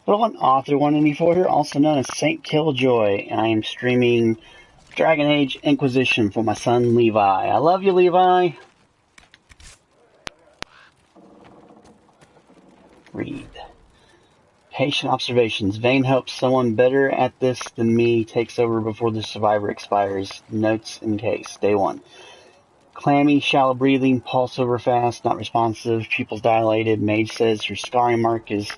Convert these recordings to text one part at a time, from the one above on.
Hello, I'm Author 194 here, also known as Saint Killjoy, and I am streaming Dragon Age Inquisition for my son Levi. I love you, Levi. Read. Patient observations. Vain hopes someone better at this than me takes over before the survivor expires. Notes in case. Day 1. Clammy, shallow breathing, pulse over fast, not responsive, pupils dilated. Mage says her scarring mark is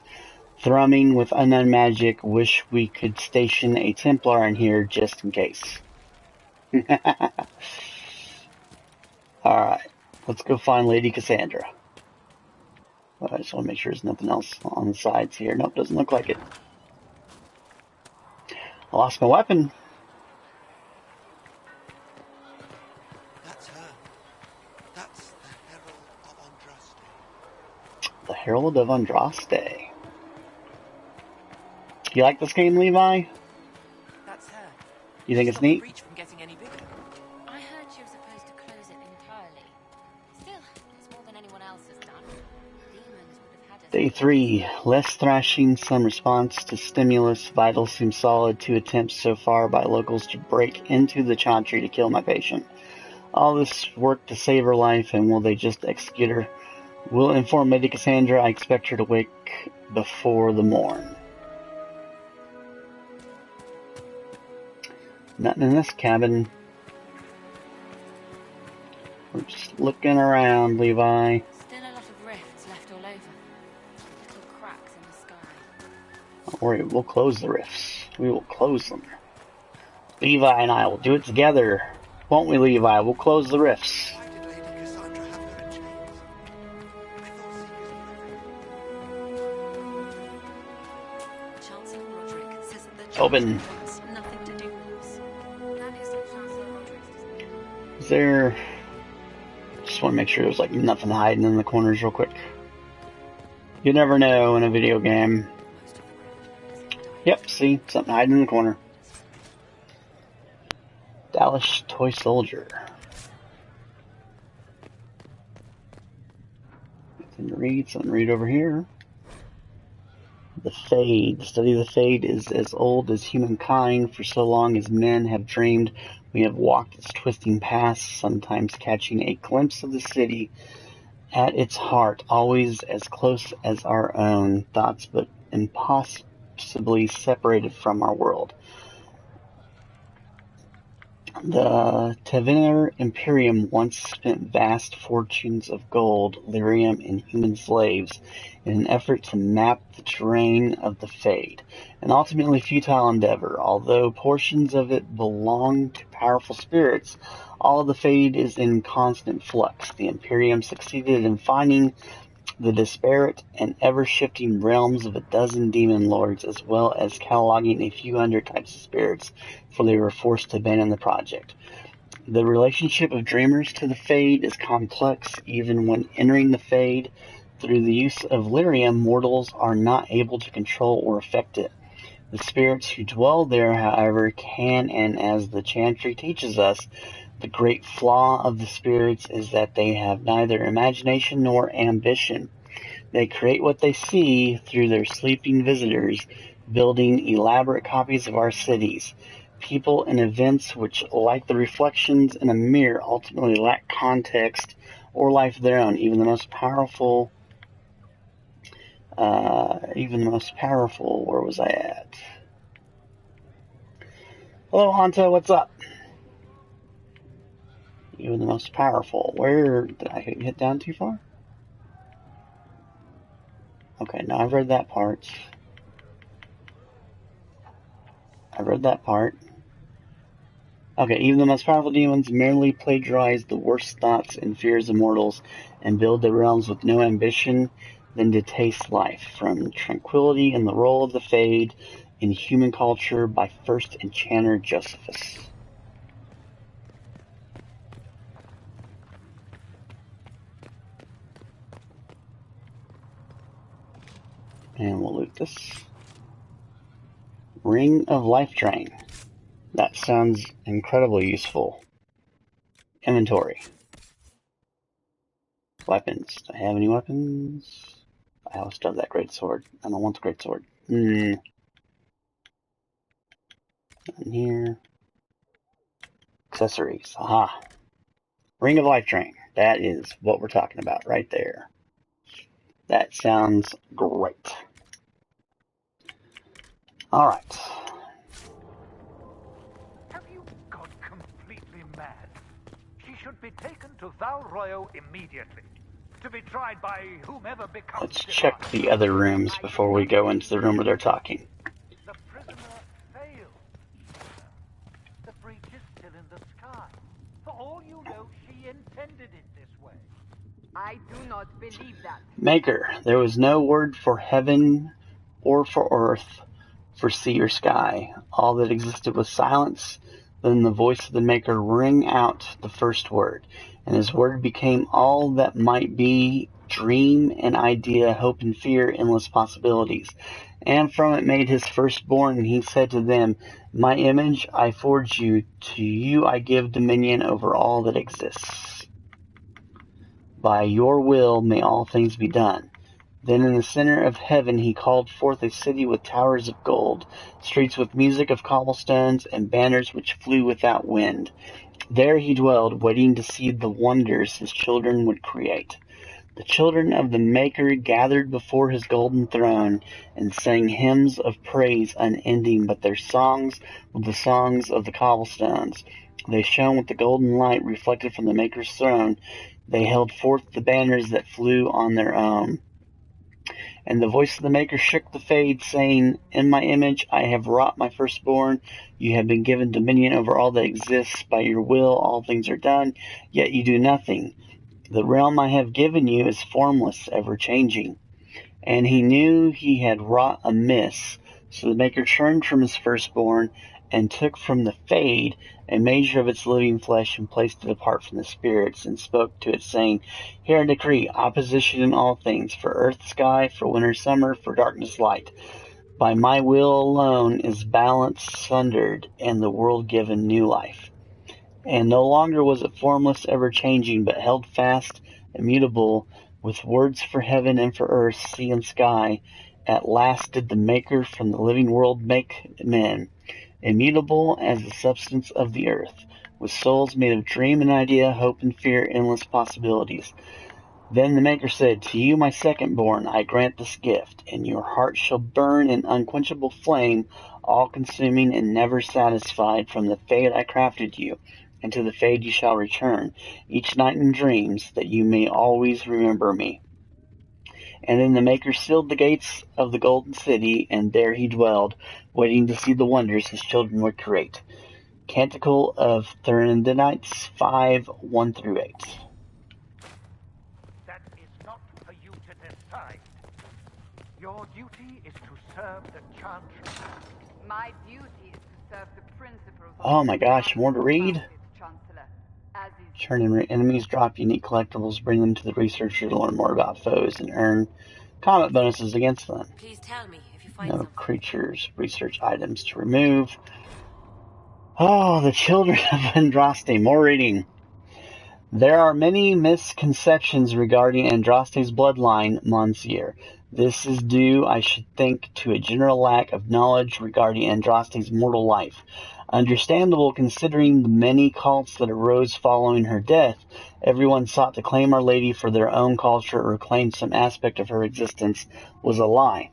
thrumming with unknown magic. Wish we could station a Templar in here just in case. Alright, let's go find Lady Cassandra. I just want to make sure there's nothing else on the sides here. Nope, doesn't look like it. I lost my weapon. That's her. That's the Herald of Andraste. The Herald of Andraste. You like this game, Levi? That's her. You think She's it's not neat? reach from getting any bigger. I heard she was supposed to close it entirely. Still, it's more than anyone else has done. Demons would have had us. Day 3. Less thrashing, some response to stimulus. Vitals seem solid. 2 attempts so far by locals to break into the chantry to kill my patient. All this work to save her life, and will they just execute her? We'll inform Lady Cassandra. I expect her to wake before the morn. Nothing in this cabin. We're just looking around, Levi. Still a lot of rifts left all over. Little cracks in the sky. Don't worry, we'll close the rifts. We will close them. Levi and I will do it together. Won't we, Levi? We'll close the rifts. Why did Lady Cassandra have her in chains? I thought Seekers Chancellor Roderick says that the Open. wants nothing to do with us. That isn't Chancellor Roderick's. Is there... Just want to make sure there's like nothing hiding in the corners real quick. You never know in a video game. Yep, see? Something hiding in the corner. Dallas Toy Soldier. Something to read over here. The Fade. The study of the Fade is as old as humankind. For so long as men have dreamed, we have walked its twisting paths, sometimes catching a glimpse of the city at its heart, always as close as our own thoughts, but impossibly separated from our world. The Tevinter Imperium once spent vast fortunes of gold, lyrium, and human slaves in an effort to map the terrain of the Fade, an ultimately futile endeavor. Although portions of it belong to powerful spirits, all of the Fade is in constant flux. The Imperium succeeded in finding the disparate and ever-shifting realms of a dozen demon lords, as well as cataloging a few hundred types of spirits, for they were forced to abandon the project. The relationship of dreamers to the Fade is complex. Even when entering the Fade through the use of lyrium, mortals are not able to control or affect it. The spirits who dwell there, however, can, and as the Chantry teaches us, the great flaw of the spirits is that they have neither imagination nor ambition. They create what they see through their sleeping visitors, building elaborate copies of our cities. People and events which, like the reflections in a mirror, ultimately lack context or life of their own. Even the most powerful, where was I at? Hello, Honto, what's up? Even the most powerful. Where did I hit down too far? Okay, now I've read that part. Okay, even the most powerful demons merely plagiarize the worst thoughts and fears of mortals and build their realms with no ambition than to taste life. From Tranquility and the Role of the Fade in Human Culture by First Enchanter Josephus. And we'll loot this. Ring of Life Drain. That sounds incredibly useful. Inventory. Weapons. Do I have any weapons? I always still have that great sword. I don't want the great sword. In here. Accessories. Aha. Ring of Life Drain. That is what we're talking about right there. That sounds great. Alright. Have you gone completely mad? She should be taken to Val Royo immediately, to be tried by whomever becomes Let's check divine. the other rooms before we go into the room where they're talking. The prisoner failed. The breach is still in the sky. For all you know, she intended it this way. I do not believe that. Maker. There was no word for heaven or for earth, for sea or sky. All that existed was silence. Then the voice of the Maker rang out the first word, and his word became all that might be: dream and idea, hope and fear, endless possibilities. And from it made his firstborn, and he said to them, my image I forge you, to you I give dominion over all that exists. By your will may all things be done. Then in the center of heaven he called forth a city with towers of gold, streets with music of cobblestones, and banners which flew without wind. There he dwelled, waiting to see the wonders his children would create. The children of the Maker gathered before his golden throne, and sang hymns of praise unending, but their songs were the songs of the cobblestones. They shone with the golden light reflected from the Maker's throne. They held forth the banners that flew on their own. And the voice of the Maker shook the fade, saying, in my image I have wrought my firstborn. You have been given dominion over all that exists. By your will all things are done, yet you do nothing. The realm I have given you is formless, ever-changing. And he knew he had wrought amiss. So the Maker turned from his firstborn, and took from the fade a measure of its living flesh, and placed it apart from the spirits, and spoke to it, saying, hear a decree, opposition in all things, for earth, sky, for winter, summer, for darkness, light. By my will alone is balance sundered, and the world given new life. And no longer was it formless, ever-changing, but held fast, immutable, with words for heaven and for earth, sea and sky. At last did the Maker from the living world make men, immutable as the substance of the earth, with souls made of dream and idea, hope and fear, endless possibilities. Then the Maker said, to you, my second-born, I grant this gift, and your heart shall burn in unquenchable flame, all-consuming and never satisfied. From the fade I crafted you, and to the fade you shall return, each night in dreams, that you may always remember me. And then the Maker sealed the gates of the golden city, and there he dwelled, waiting to see the wonders his children would create. Canticle of Thurndanites 5, 1-8. That is not for you to decide. Your duty is to serve the Chantress. My duty is to serve the principles. Oh my gosh, more to read? Chancellor, as is Turn in enemies, drop unique collectibles, bring them to the researcher to learn more about foes, and earn combat bonuses against them. Please tell me if you find No something. creatures, research items to remove. Oh, the children of Andraste. More reading. There are many misconceptions regarding Andraste's bloodline, Monsieur. This is due, I should think, to a general lack of knowledge regarding Andraste's mortal life. Understandable considering the many cults that arose following her death. Everyone sought to claim Our Lady for their own culture or claim some aspect of her existence was a lie.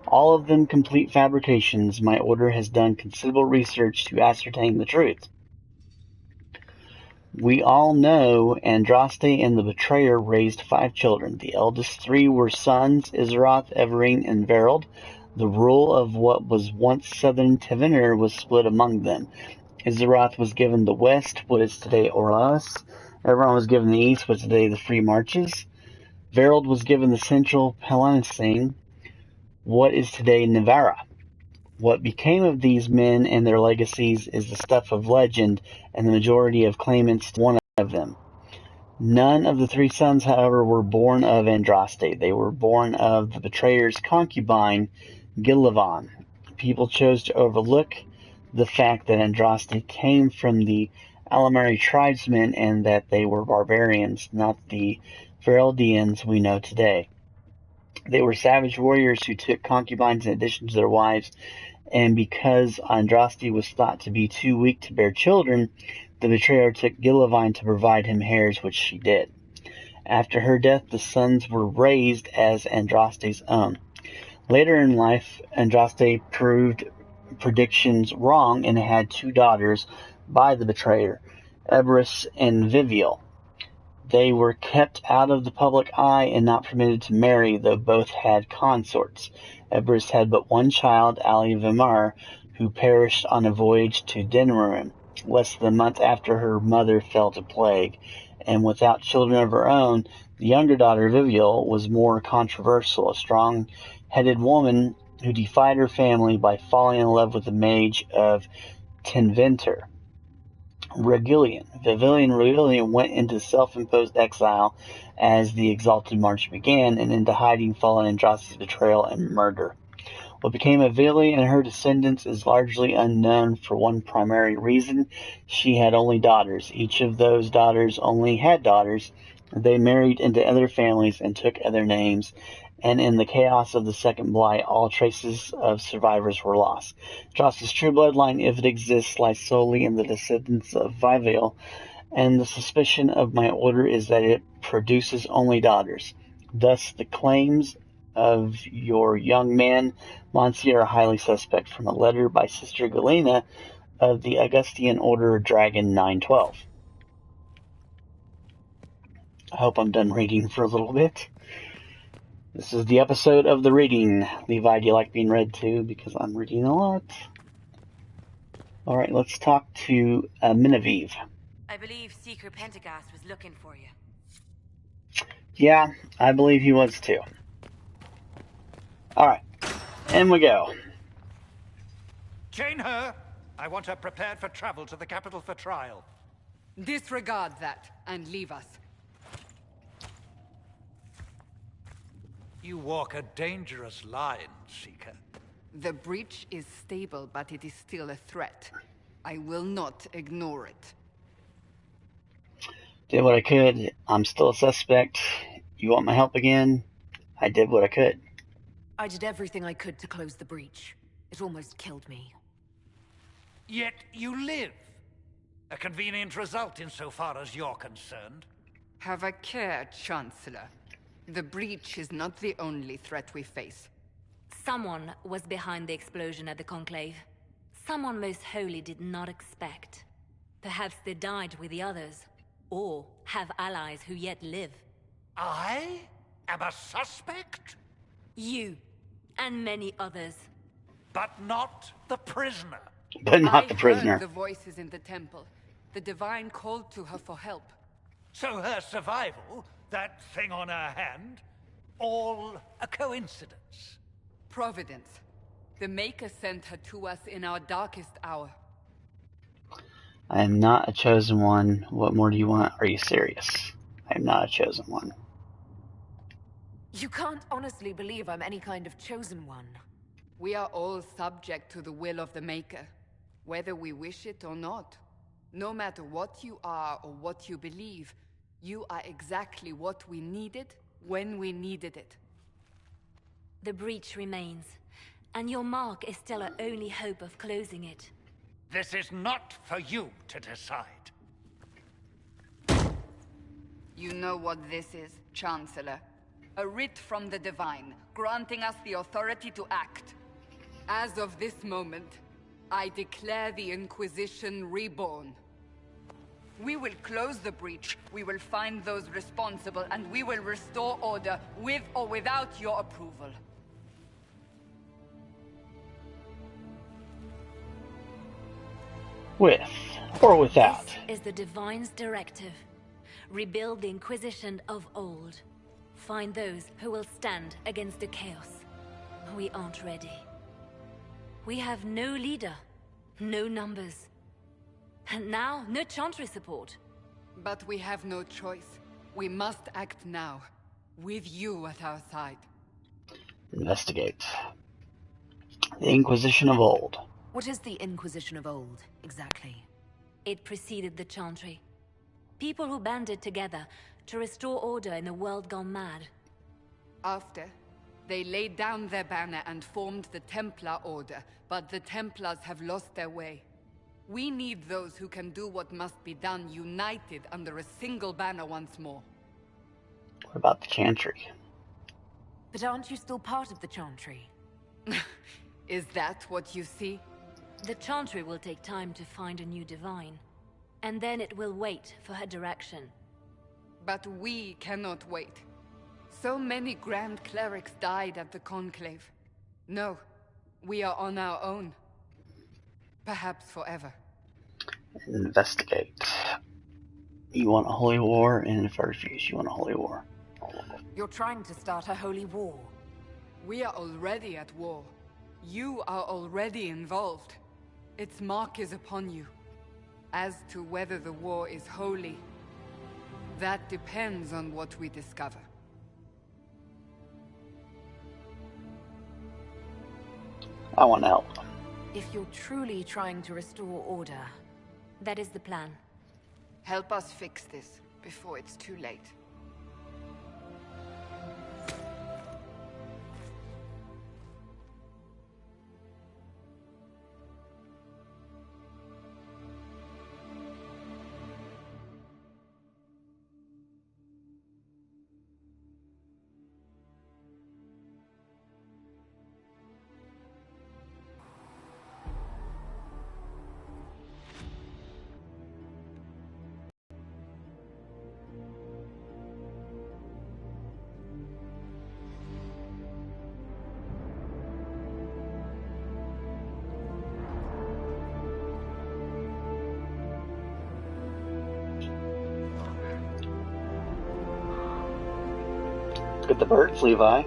All of them complete fabrications. My order has done considerable research to ascertain the truth. We all know Andraste and the Betrayer raised 5 children. The eldest 3 were sons, Iseroth, Everine, and Verald. The rule of what was once southern Tevinter was split among them. Iseroth was given the west, what is today Orlas. Everyone was given the east, what is today the Free Marches. Verald was given the central Palancing, what is today Navarra. What became of these men and their legacies is the stuff of legend, and the majority of claimants one of them. None of the 3 sons, however, were born of Andraste. They were born of the Betrayer's concubine, Gillivan. People chose to overlook the fact that Andraste came from the Alamari tribesmen and that they were barbarians, not the Veraldians we know today. They were savage warriors who took concubines in addition to their wives, and because Andraste was thought to be too weak to bear children, the betrayer took Gillavine to provide him heirs, which she did. After her death, the sons were raised as Andraste's own. Later in life, Andraste proved predictions wrong and had 2 daughters by the betrayer, Eberus and Vivial. They were kept out of the public eye and not permitted to marry, though both had consorts. Eberus had but one child, Ali Vimar, who perished on a voyage to Denerim, less than a month after her mother fell to plague. And without children of her own, the younger daughter, Vivial, was more controversial, a strong-headed woman who defied her family by falling in love with the mage of Tenventer. Vivilion went into self-imposed exile as the Exalted March began, and into hiding following Andraste's betrayal and murder. What became of Vili and her descendants is largely unknown for one primary reason: she had only daughters. Each of those daughters only had daughters. They married into other families and took other names, and in the chaos of the Second Blight, all traces of survivors were lost. Andraste's true bloodline, if it exists, lies solely in the descendants of Vivial, and the suspicion of my order is that it produces only daughters. Thus, the claims of your young man, Monsieur, are highly suspect, from a letter by Sister Galena of the Augustan Order Dragon 912. I hope I'm done reading for a little bit. This is the episode of the reading. Levi, do you like being read too? Because I'm reading a lot. Alright, let's talk to Minivive. I believe Seeker Pentagast was looking for you. Yeah, I believe he was too. Alright, in we go. Chain her! I want her prepared for travel to the capital for trial. Disregard that and leave us. You walk a dangerous line, Seeker. The breach is stable, but it is still a threat. I will not ignore it. Did what I could. I'm still a suspect. You want my help again? I did what I could. I did everything I could to close the breach. It almost killed me. Yet you live. A convenient result insofar as you're concerned. Have a care, Chancellor. The breach is not the only threat we face. Someone was behind the explosion at the Conclave. Someone most holy did not expect. Perhaps they died with the others, or have allies who yet live. I am a suspect? You, and many others. But not the prisoner. But not the I prisoner. heard the voices in the temple. The Divine called to her for help. So her survival, that thing on her hand, all a coincidence. Providence. The Maker sent her to us in our darkest hour. I am not a chosen one. What more do you want? Are you serious? I am not a chosen one. You can't honestly believe I'm any kind of chosen one. We are all subject to the will of the Maker, whether we wish it or not. No matter what you are or what you believe, you are exactly what we needed when we needed it. The breach remains, and your mark is still our only hope of closing it. This is not for you to decide. You know what this is, Chancellor. A writ from the Divine, granting us the authority to act. As of this moment, I declare the Inquisition reborn. We will close the breach, we will find those responsible, and we will restore order, with or without your approval. With or without. This is the Divine's directive. Rebuild the Inquisition of old. Find those who will stand against the chaos. We aren't ready. We have no leader, no numbers. And now, no Chantry support. But we have no choice. We must act now, with you at our side. Investigate. The Inquisition of old. What is the Inquisition of old, exactly? It preceded the Chantry. People who banded together to restore order in a world gone mad. After, They laid down their banner and formed the Templar Order, but the Templars have lost their way. We need those who can do what must be done, united under a single banner once more. What about the Chantry? But aren't you still part of the Chantry? Is that what you see? The Chantry will take time to find a new divine. And then it will wait for her direction. But we cannot wait. So many Grand Clerics died at the Conclave. No, we are on our own. Perhaps forever. Investigate. You want a holy war, and if I refuse, you want a holy war. You're trying to start a holy war. We are already at war. You are already involved. Its mark is upon you. As to whether the war is holy, that depends on what we discover. I want to help. If you're truly trying to restore order, That is the plan. Help us fix this before it's too late. Let's get the birds, Levi.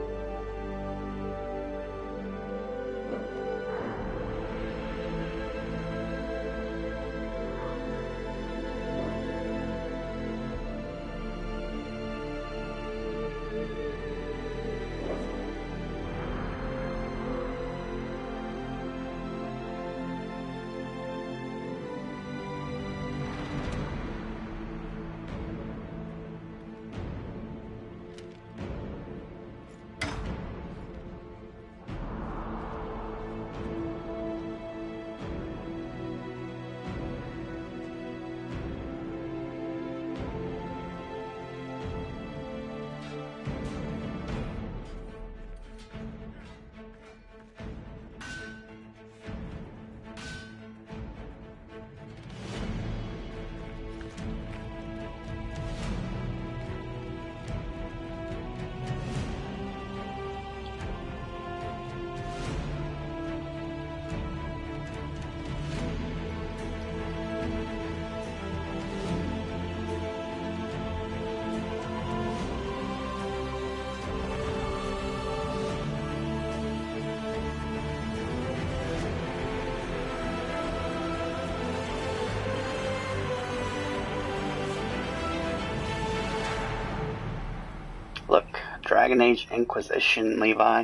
Look, Dragon Age Inquisition, Levi.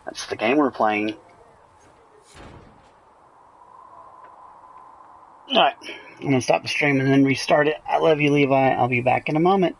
That's the game we're playing. Alright, I'm gonna stop the stream and then restart it. I love you, Levi. I'll be back in a moment.